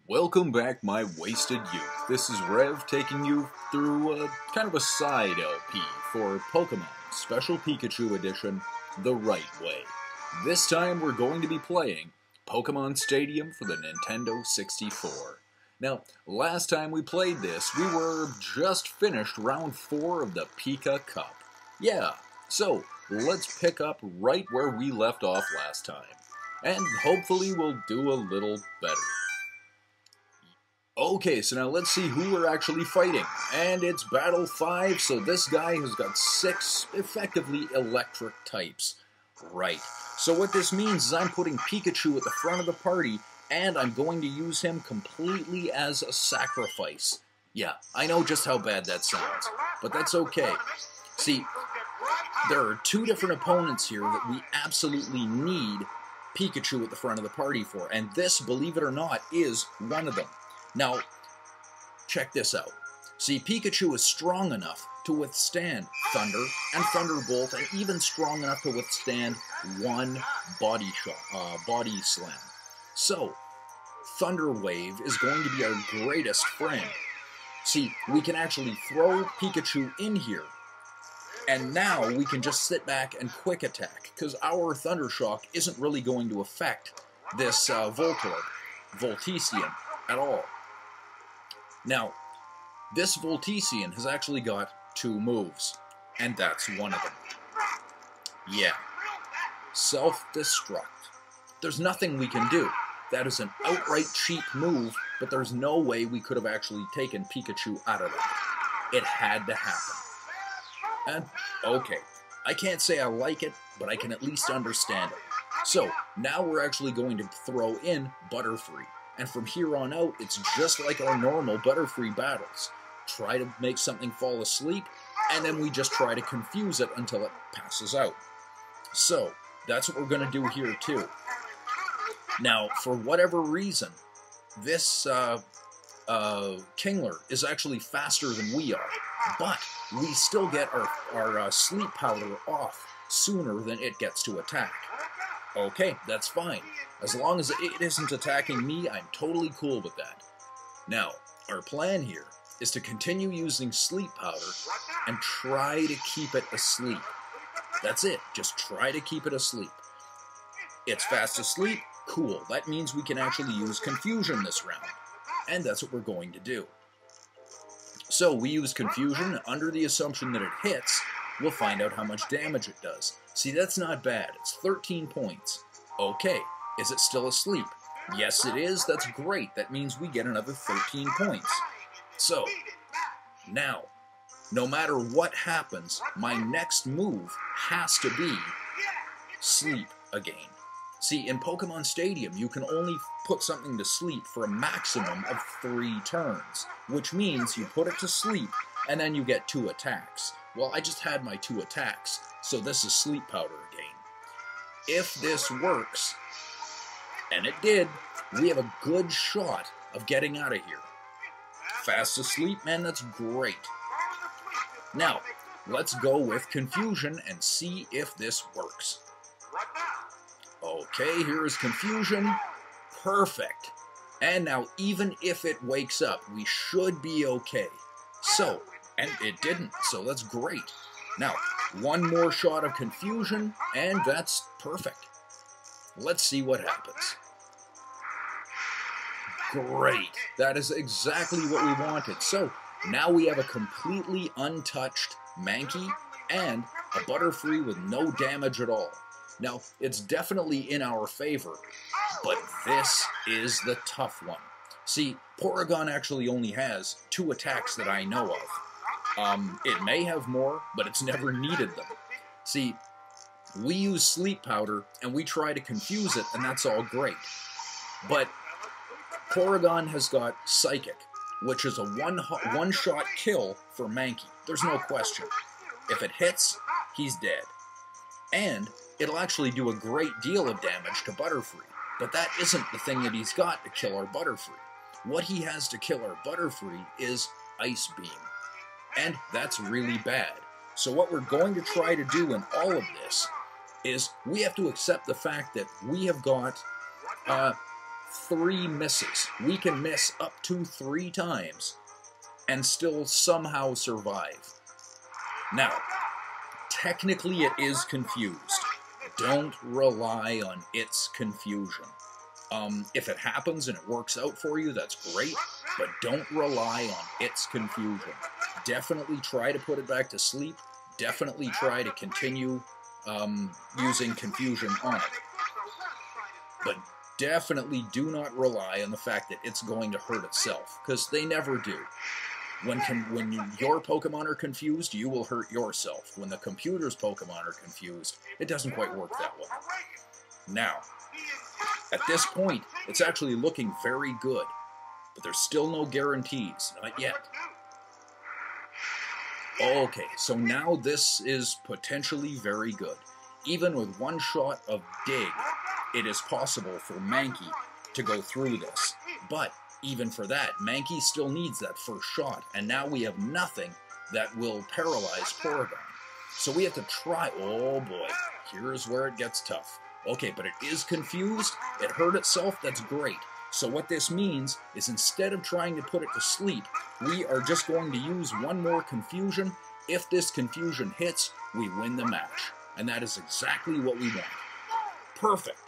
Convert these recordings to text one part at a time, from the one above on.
Welcome back, my wasted youth. This is Rev taking you through kind of a side LP for Pokemon Special Pikachu Edition the right way. This time we're going to be playing Pokemon Stadium for the Nintendo 64. Now, last time we played this, we were just finished round 4 of the Pika Cup. Yeah, so let's pick up right where we left off last time. And hopefully we'll do a little better. Okay, so now let's see who we're actually fighting. And it's Battle 5, so this guy has got 6 effectively electric types. Right. So what this means is I'm putting Pikachu at the front of the party, and I'm going to use him completely as a sacrifice. Yeah, I know just how bad that sounds, but that's okay. See, there are 2 different opponents here that we absolutely need Pikachu at the front of the party for, and this, believe it or not, is one of them. Now, check this out. See, Pikachu is strong enough to withstand Thunder and Thunderbolt, and even strong enough to withstand one body slam. So, Thunder Wave is going to be our greatest friend. See, we can actually throw Pikachu in here, and now we can just sit back and quick attack, because our Thunder Shock isn't really going to affect this Voltician at all. Now, this Voltician has actually got 2 moves, and that's one of them. Yeah. Self-Destruct. There's nothing we can do. That is an outright cheap move, but there's no way we could have actually taken Pikachu out of it. It had to happen. And, okay, I can't say I like it, but I can at least understand it. So, now we're actually going to throw in Butterfree. And from here on out, it's just like our normal Butterfree battles. Try to make something fall asleep, and then we just try to confuse it until it passes out. So, that's what we're going to do here too. Now, for whatever reason, this Kingler is actually faster than we are, but we still get our sleep powder off sooner than it gets to attack. Okay, that's fine. As long as it isn't attacking me, I'm totally cool with that. Now, our plan here is to continue using sleep powder and try to keep it asleep. That's it, just try to keep it asleep. It's fast asleep, cool. That means we can actually use Confusion this round. And that's what we're going to do. So we use Confusion under the assumption that it hits. We'll find out how much damage it does. See, that's not bad. It's 13 points. Okay, is it still asleep? Yes, it is. That's great. That means we get another 13 points. So, now, no matter what happens, my next move has to be sleep again. See, in Pokemon Stadium, you can only put something to sleep for a maximum of 3 turns, which means you put it to sleep, and then you get 2 attacks. Well, I just had my 2 attacks, so this is sleep powder again. If this works, and it did, we have a good shot of getting out of here. Fast asleep, man, that's great. Now, let's go with Confusion and see if this works. Okay, here is Confusion. Perfect. And now, even if it wakes up, we should be okay. So, and it didn't, so that's great. Now, 1 more shot of Confusion, and that's perfect. Let's see what happens. Great. That is exactly what we wanted. So, now we have a completely untouched Mankey and a Butterfree with no damage at all. Now, it's definitely in our favor, but this is the tough one. See, Porygon actually only has 2 attacks that I know of. It may have more, but it's never needed them. See, we use sleep powder, and we try to confuse it, and that's all great. But Porygon has got Psychic, which is a one-shot kill for Mankey. There's no question. If it hits, he's dead. And it'll actually do a great deal of damage to Butterfree. But that isn't the thing that he's got to kill our Butterfree. What he has to kill our Butterfree is Ice Beam. And that's really bad. So what we're going to try to do in all of this is we have to accept the fact that we have got 3 misses. We can miss up to 3 times and still somehow survive. Now, technically it is confused. Don't rely on its confusion. If it happens and it works out for you, that's great, but don't rely on its confusion. Definitely try to put it back to sleep. Definitely try to continue using confusion on it. But definitely do not rely on the fact that it's going to hurt itself, because they never do. When your Pokemon are confused, you will hurt yourself. When the computer's Pokemon are confused, it doesn't quite work that way. Now, at this point, it's actually looking very good, but there's still no guarantees, not yet. Okay, so now this is potentially very good. Even with 1 shot of Dig, it is possible for Mankey to go through this. But even for that, Mankey still needs that first shot, and now we have nothing that will paralyze Porygon. So we have to try. Oh boy, here's where it gets tough. Okay, but it is confused, it hurt itself, that's great. So what this means is instead of trying to put it to sleep, we are just going to use 1 more confusion. If this confusion hits, we win the match. And that is exactly what we want. Perfect.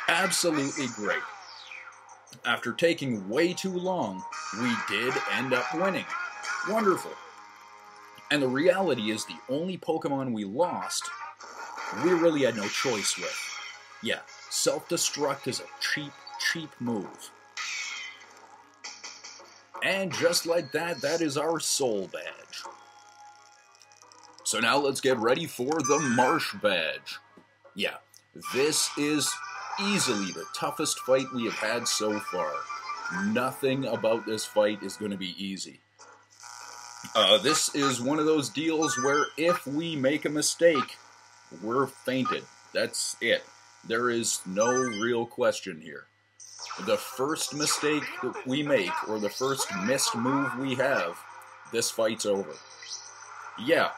Absolutely great. After taking way too long, we did end up winning. Wonderful. And the reality is the only Pokemon we lost, we really had no choice with. Yeah, Self-Destruct is a cheap move. And just like that, that is our Soul Badge. So now let's get ready for the Marsh Badge. Yeah, this is easily the toughest fight we have had so far. Nothing about this fight is going to be easy. This is one of those deals where if we make a mistake, we're fainted. That's it. There is no real question here. The first mistake that we make, or the first missed move we have, this fight's over. Yeah,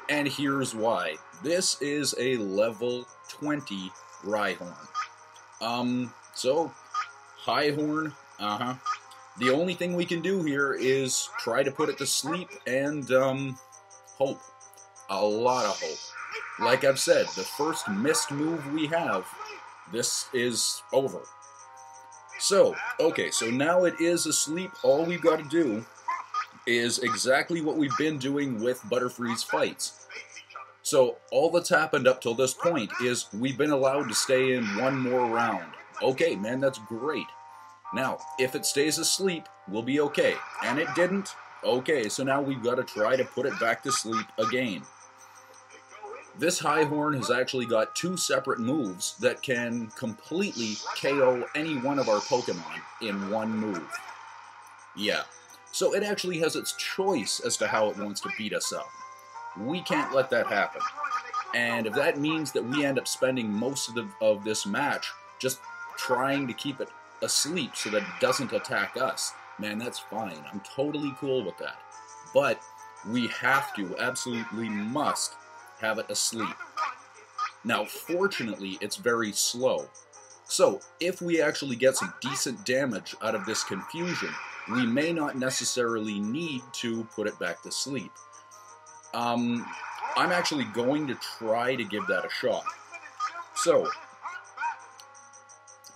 and here's why. This is a level 20 Rhyhorn. So, Highhorn, The only thing we can do here is try to put it to sleep and, hope. A lot of hope. Like I've said, the first missed move we have, this is over. So, okay, so now it is asleep. All we've got to do is exactly what we've been doing with Butterfree's fights. So, all that's happened up till this point is we've been allowed to stay in 1 more round. Okay, man, that's great. Now, if it stays asleep, we'll be okay. And it didn't. Okay, so now we've got to try to put it back to sleep again. This Highhorn has actually got 2 separate moves that can completely KO any one of our Pokemon in 1 move. Yeah, so it actually has its choice as to how it wants to beat us up. We can't let that happen. And if that means that we end up spending most of this match just trying to keep it asleep so that it doesn't attack us, man, that's fine. I'm totally cool with that. But we have to, absolutely must, have it asleep. Now, fortunately, it's very slow. So, if we actually get some decent damage out of this confusion, we may not necessarily need to put it back to sleep. I'm actually going to try to give that a shot. So,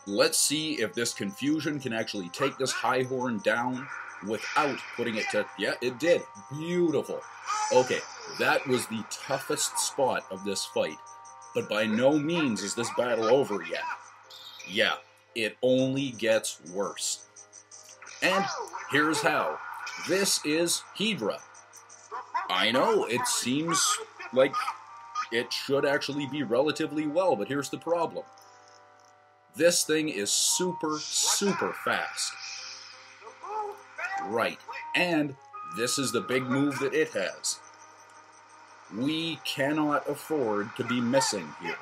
let's see if this confusion can actually take this Highhorn down without putting it to... Yeah, it did. Beautiful. Okay, that was the toughest spot of this fight. But by no means is this battle over yet. Yeah, it only gets worse. And here's how. This is Hedra. I know, it seems like it should actually be relatively well, but here's the problem. This thing is super, super fast. Right, and this is the big move that it has. We cannot afford to be missing here.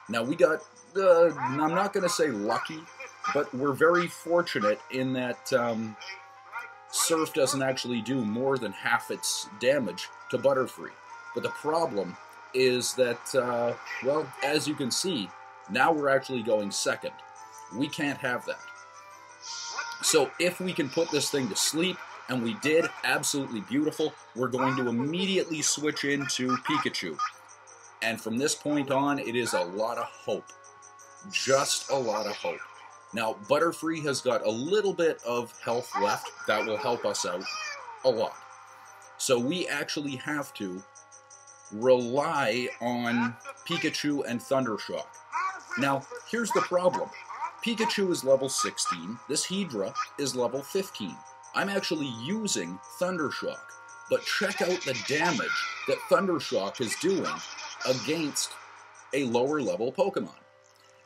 Now we got, I'm not going to say lucky, but we're very fortunate in that Surf doesn't actually do more than half its damage to Butterfree. But the problem is that, well, as you can see, now we're actually going second. We can't have that. So if we can put this thing to sleep, and we did, absolutely beautiful, we're going to immediately switch into Pikachu. And from this point on, it is a lot of hope. Just a lot of hope. Now, Butterfree has got a little bit of health left. That will help us out a lot. So we actually have to rely on Pikachu and Thundershock. Now, here's the problem. Pikachu is level 16. This Hydra is level 15. I'm actually using Thundershock. But check out the damage that Thundershock is doing against a lower level Pokemon.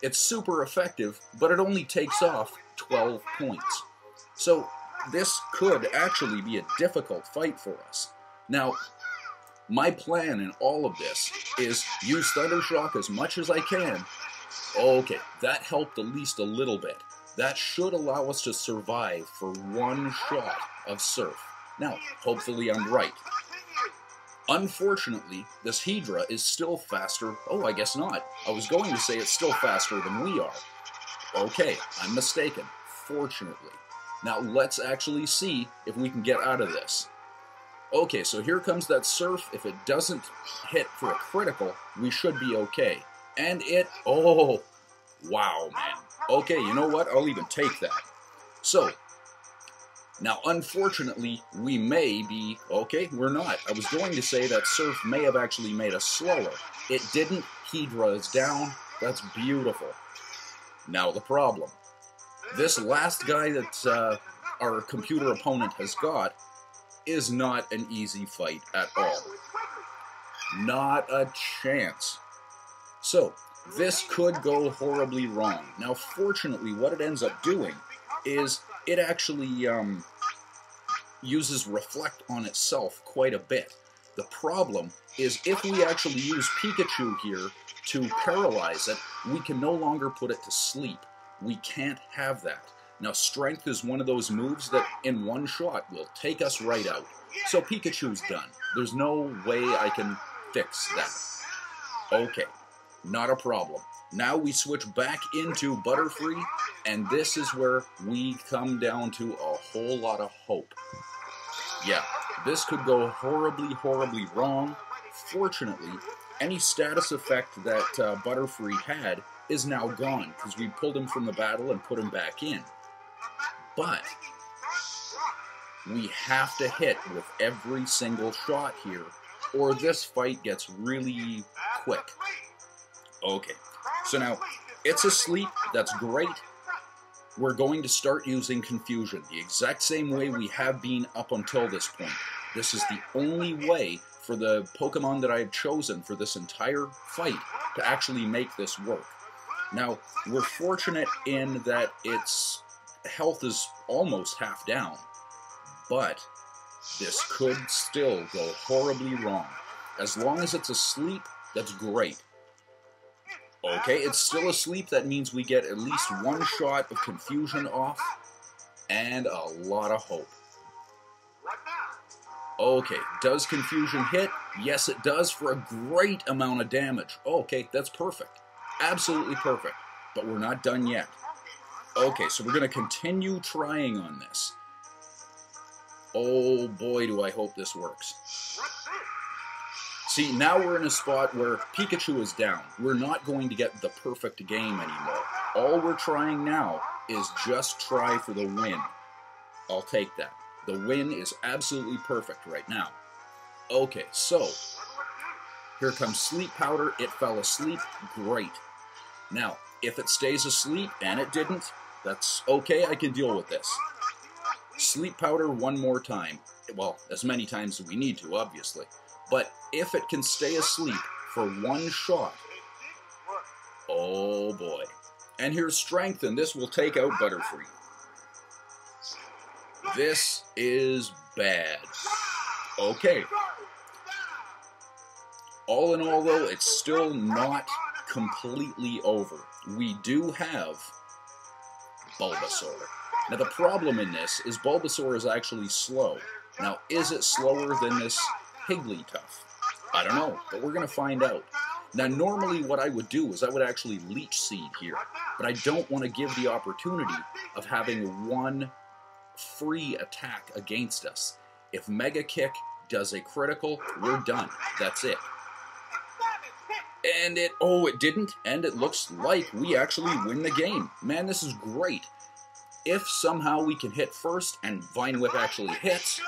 It's super effective, but it only takes off 12 points. So this could actually be a difficult fight for us. Now, my plan in all of this is use Thundershock as much as I can. Okay, that helped at least a little bit. That should allow us to survive for one shot of Surf. Now, hopefully I'm right. Unfortunately, this Hydra is still faster. Oh, I guess not. I was going to say it's still faster than we are. Okay, I'm mistaken. Fortunately. Now, let's actually see if we can get out of this. Okay, so here comes that Surf. If it doesn't hit for a critical, we should be okay. And it... Oh, wow, man. Okay, you know what? I'll even take that. So... Now, unfortunately, we may be... Okay, we're not. I was going to say that Surf may have actually made us slower. It didn't. Hydra is down. That's beautiful. Now, the problem. This last guy that our computer opponent has got is not an easy fight at all. Not a chance. So, this could go horribly wrong. Now, fortunately, what it ends up doing is it actually uses Reflect on itself quite a bit. The problem is if we actually use Pikachu here to paralyze it, we can no longer put it to sleep. We can't have that. Now, Strength is one of those moves that in one shot will take us right out. So Pikachu's done. There's no way I can fix that. Okay, not a problem. Now we switch back into Butterfree, and this is where we come down to a whole lot of hope. Yeah, this could go horribly, horribly wrong. Fortunately, any status effect that Butterfree had is now gone, because we pulled him from the battle and put him back in. But we have to hit with every single shot here, or this fight gets really quick. Okay. So now, it's asleep, that's great. We're going to start using Confusion, the exact same way we have been up until this point. This is the only way for the Pokemon that I have chosen for this entire fight to actually make this work. Now, we're fortunate in that its health is almost half down, but this could still go horribly wrong. As long as it's asleep, that's great. Okay, it's still asleep. That means we get at least one shot of Confusion off, and a lot of hope. Okay, does Confusion hit? Yes, it does, for a great amount of damage. Okay, that's perfect. Absolutely perfect. But we're not done yet. Okay, so we're going to continue trying on this. Oh boy, do I hope this works. See, now we're in a spot where Pikachu is down. We're not going to get the perfect game anymore. All we're trying now is just try for the win. I'll take that. The win is absolutely perfect right now. Okay, so here comes Sleep Powder. It fell asleep. Great. Now, if it stays asleep, and it didn't, that's okay. I can deal with this. Sleep Powder one more time. Well, as many times as we need to, obviously. But if it can stay asleep for one shot, oh boy. And here's Strength, and this will take out Butterfree. This is bad. Okay. All in all, though, it's still not completely over. We do have Bulbasaur. Now, the problem in this is Bulbasaur is actually slow. Now, is it slower than this Higglytuff? I don't know, but we're going to find out. Now, normally what I would do is I would actually leech seed here, but I don't want to give the opportunity of having one free attack against us. If Mega Kick does a critical, we're done. That's it. And it didn't, and it looks like we actually win the game. Man, this is great. If somehow we can hit first and Vine Whip actually hits,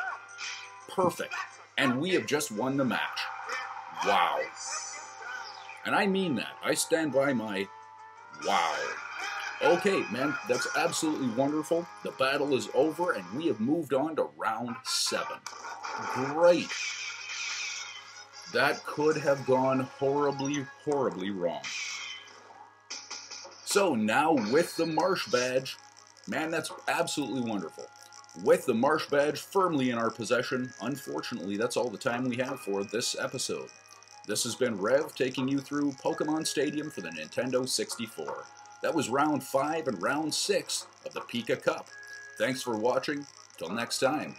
perfect. And we have just won the match. Wow. And I mean that. I stand by my wow. Okay, man, that's absolutely wonderful. The battle is over, and we have moved on to round 7. Great. That could have gone horribly, horribly wrong. So now with the Marsh Badge, man, that's absolutely wonderful. With the Marsh Badge firmly in our possession, unfortunately, that's all the time we have for this episode. This has been Rev taking you through Pokemon Stadium for the Nintendo 64. That was round 5 and round 6 of the Pika Cup. Thanks for watching. Till next time.